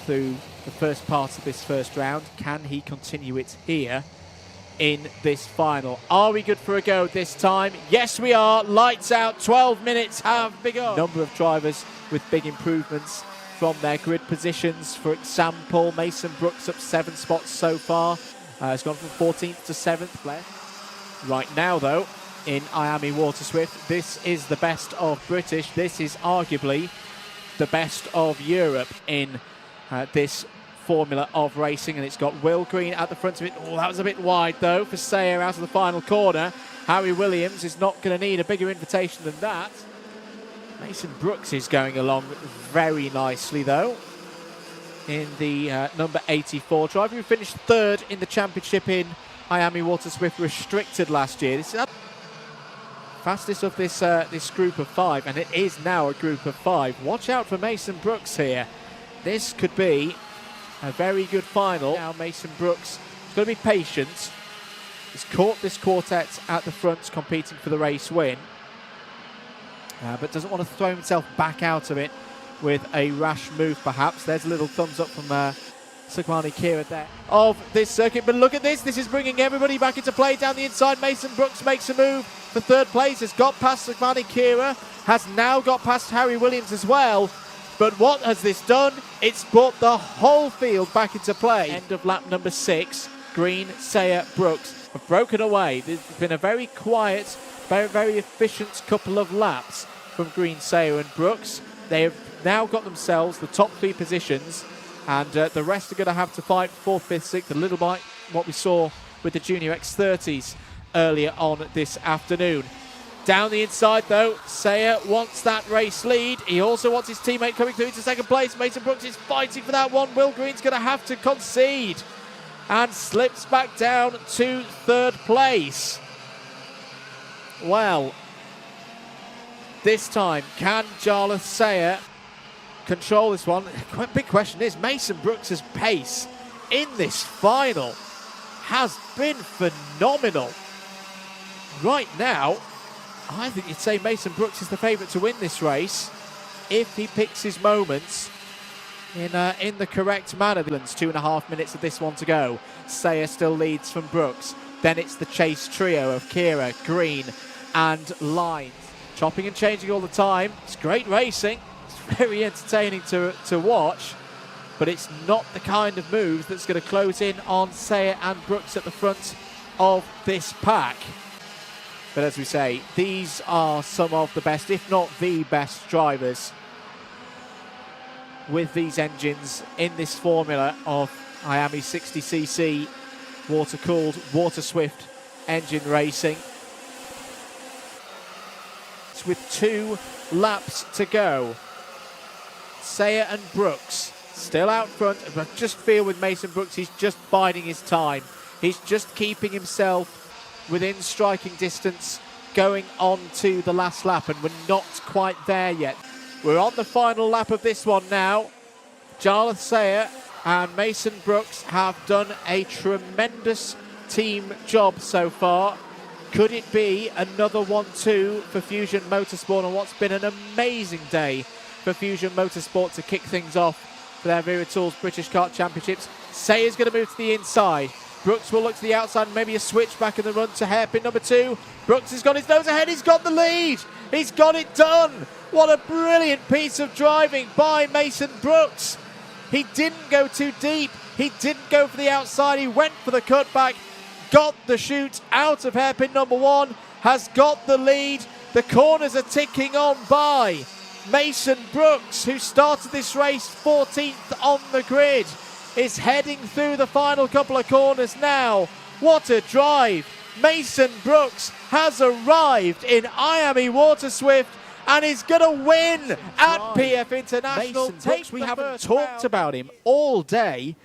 through the first part of this first round. Can he continue it here in this final? Are we good for a go this time? Yes, we are. Lights out. 12 minutes have begun. Number of drivers with big improvements from their grid positions. For example, Mason Brooks up 7 spots so far. Has gone from 14th to 7th place. Right now, though, in IAME Waterswift, this is the best of British. This is arguably the best of Europe in this formula of racing, and it's got Will Green at the front of it. Oh, that was a bit wide, though, for Sayer out of the final corner. Harry Williams is not going to need a bigger invitation than that. Mason Brooks is going along very nicely, though, in the number 84 driver, who finished 3rd in the championship in IAME Waterswift Restricted last year. This is fastest of this this group of 5, and it is now a group of 5. Watch out for Mason Brooks here. This could be a very good final. Now Mason Brooks is going to be patient. He's caught this quartet at the front competing for the race win, but doesn't want to throw himself back out of it with a rash move perhaps. There's a little thumbs up from Sukwani Kira there of this circuit, but look at this. This is bringing everybody back into play down the inside. Mason Brooks makes a move for 3rd place, has got past Sukwani Kira, has now got past Harry Williams as well. But what has this done? It's brought the whole field back into play. End of lap number 6, Green, Sayer, Brooks have broken away. There's been a very quiet, very efficient couple of laps from Green, Sayer and Brooks. They have now got themselves the top 3 positions, and the rest are going to have to fight 4th, 5th, 6th, a little bit what we saw with the Junior X30s earlier on this afternoon. Down the inside, though, Sayer wants that race lead. He also wants his teammate coming through to 2nd place. Mason Brooks is fighting for that one. Will Green's going to have to concede and slips back down to 3rd place. Well, this time, can Jarlath Sayer control this one? Big question is, Mason Brooks' pace in this final has been phenomenal. Right now, I think you'd say Mason Brooks is the favourite to win this race if he picks his moments in the correct manner. 2.5 minutes of this one to go. Sayer still leads from Brooks. Then it's the chase trio of Kira, Green and Lines. Chopping and changing all the time. It's great racing. It's very entertaining to watch, but it's not the kind of move that's going to close in on Sayer and Brooks at the front of this pack. But as we say, these are some of the best, if not the best drivers with these engines in this formula of IAME 60cc water-cooled Waterswift engine racing. It's with 2 laps to go. Sayer and Brooks still out front, but I just feel with Mason Brooks, he's just biding his time. He's just keeping himself within striking distance going on to the last lap, and we're not quite there yet. We're on the final lap of this one now. Jarlath Sayer and Mason Brooks have done a tremendous team job so far. Could it be another 1-2 for Fusion Motorsport on what's been an amazing day for Fusion Motorsport to kick things off for their Vera Tools British Kart Championships? Sayer's going to move to the inside. Brooks will look to the outside, maybe a switch back in the run to hairpin number 2. Brooks has got his nose ahead, he's got the lead. He's got it done. What a brilliant piece of driving by Mason Brooks. He didn't go too deep. He didn't go for the outside. He went for the cutback, got the chute out of hairpin number 1, has got the lead. The corners are ticking on by. Mason Brooks, who started this race 14th on the grid, is heading through the final couple of corners now. What a drive. Mason Brooks has arrived in IAME Waterswift and is going to win at PF International. Mason Brooks, we haven't talked about him all day.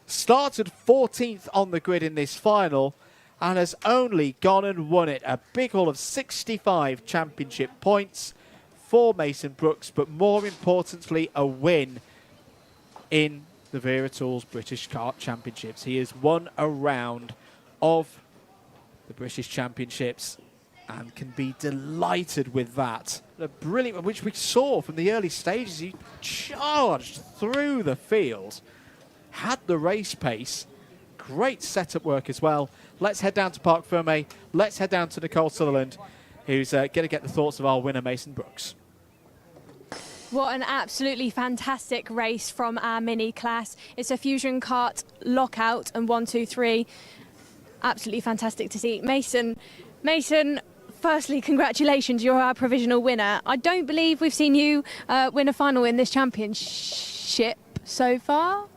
Started 14th on the grid in this final and has only gone and won it. A big haul of 65 championship points for Mason Brooks, but more importantly, a win in the Vera Tools British Kart Championships. He has won a round of the British Championships, and can be delighted with that. A brilliant, which we saw from the early stages. He charged through the field, had the race pace, great setup work as well. Let's head down to Parc Fermé. Let's head down to Nicole Sutherland, who's going to get the thoughts of our winner, Mason Brooks. What an absolutely fantastic race from our mini class. It's a Fusion Kart lockout and 1, 2, 3. Absolutely fantastic to see. Mason, firstly, congratulations, you're our provisional winner. I don't believe we've seen you win a final in this championship so far.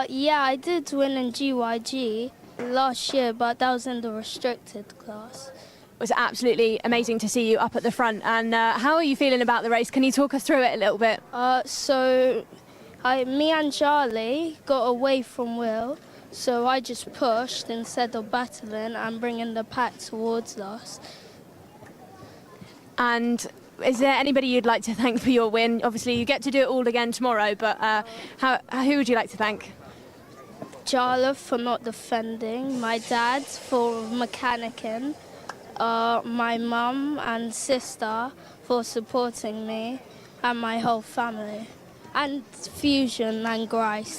Yeah, I did win in GYG last year, but that was in the restricted class. It was absolutely amazing to see you up at the front. And how are you feeling about the race? Can you talk us through it a little bit? Me and Charlie got away from Will, so I just pushed instead of battling and bringing the pack towards us. And is there anybody you'd like to thank for your win? Obviously, you get to do it all again tomorrow, but who would you like to thank? Jarlath for not defending, my dad for mechanicking, my mum and sister for supporting me, and my whole family, and Fusion and Grice.